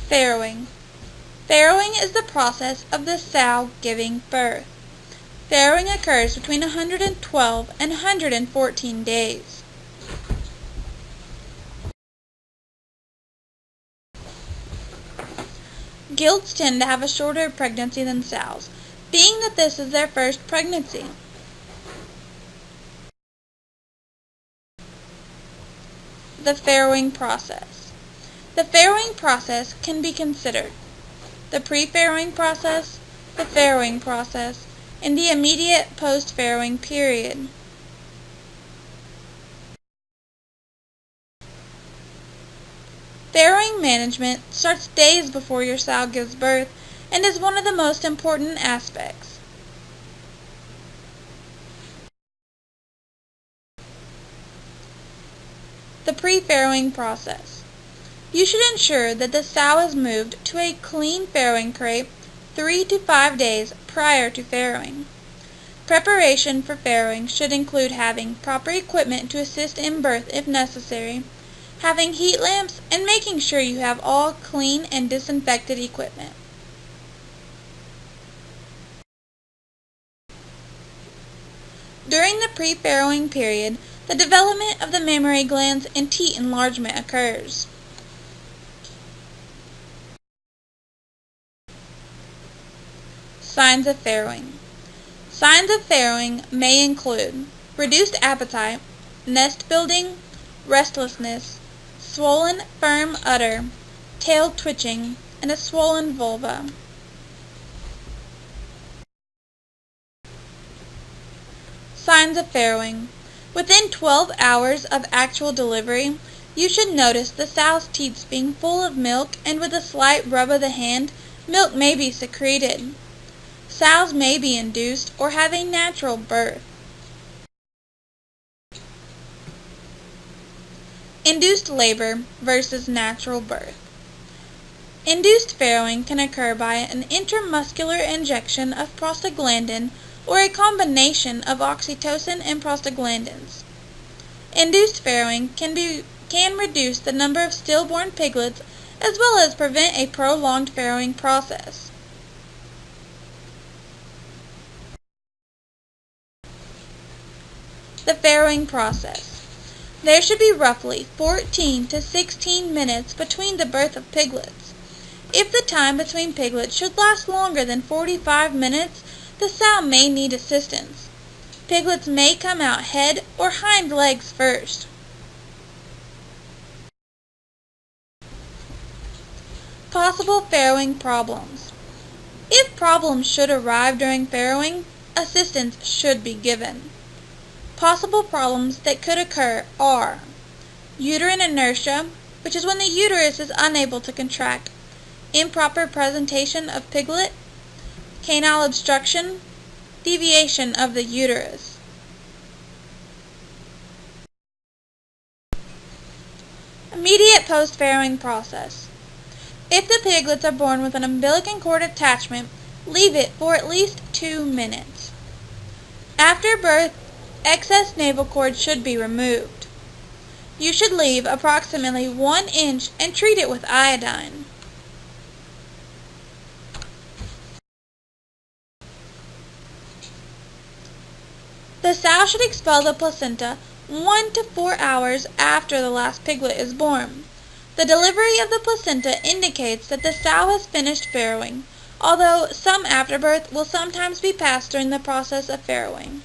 Farrowing. Farrowing is the process of the sow giving birth. Farrowing occurs between 112 and 114 days. Gilts tend to have a shorter pregnancy than sows, being that this is their first pregnancy. The farrowing process. The farrowing process can be considered the pre-farrowing process, the farrowing process, and the immediate post-farrowing period. Farrowing management starts days before your sow gives birth and is one of the most important aspects. The pre-farrowing process. You should ensure that the sow is moved to a clean farrowing crate 3 to 5 days prior to farrowing. Preparation for farrowing should include having proper equipment to assist in birth if necessary, having heat lamps, and making sure you have all clean and disinfected equipment. During the pre-farrowing period, the development of the mammary glands and teat enlargement occurs. Signs of farrowing. Signs of farrowing may include reduced appetite, nest building, restlessness, swollen firm udder, tail twitching, and a swollen vulva. Signs of farrowing. Within 12 hours of actual delivery, you should notice the sow's teats being full of milk, and with a slight rub of the hand, milk may be secreted. Sows may be induced or have a natural birth. Induced labor versus natural birth. Induced farrowing can occur by an intramuscular injection of prostaglandin or a combination of oxytocin and prostaglandins. Induced farrowing can reduce the number of stillborn piglets as well as prevent a prolonged farrowing process. The farrowing process. There should be roughly 14 to 16 minutes between the birth of piglets. If the time between piglets should last longer than 45 minutes, the sow may need assistance. Piglets may come out head or hind legs first. Possible farrowing problems. If problems should arrive during farrowing, assistance should be given. Possible problems that could occur are uterine inertia, which is when the uterus is unable to contract, improper presentation of piglet, canal obstruction, deviation of the uterus. Immediate post-farrowing process. If the piglets are born with an umbilical cord attachment, leave it for at least 2 minutes. After birth, excess navel cord should be removed. You should leave approximately 1 inch and treat it with iodine. The sow should expel the placenta 1 to 4 hours after the last piglet is born. The delivery of the placenta indicates that the sow has finished farrowing, although some afterbirth will sometimes be passed during the process of farrowing.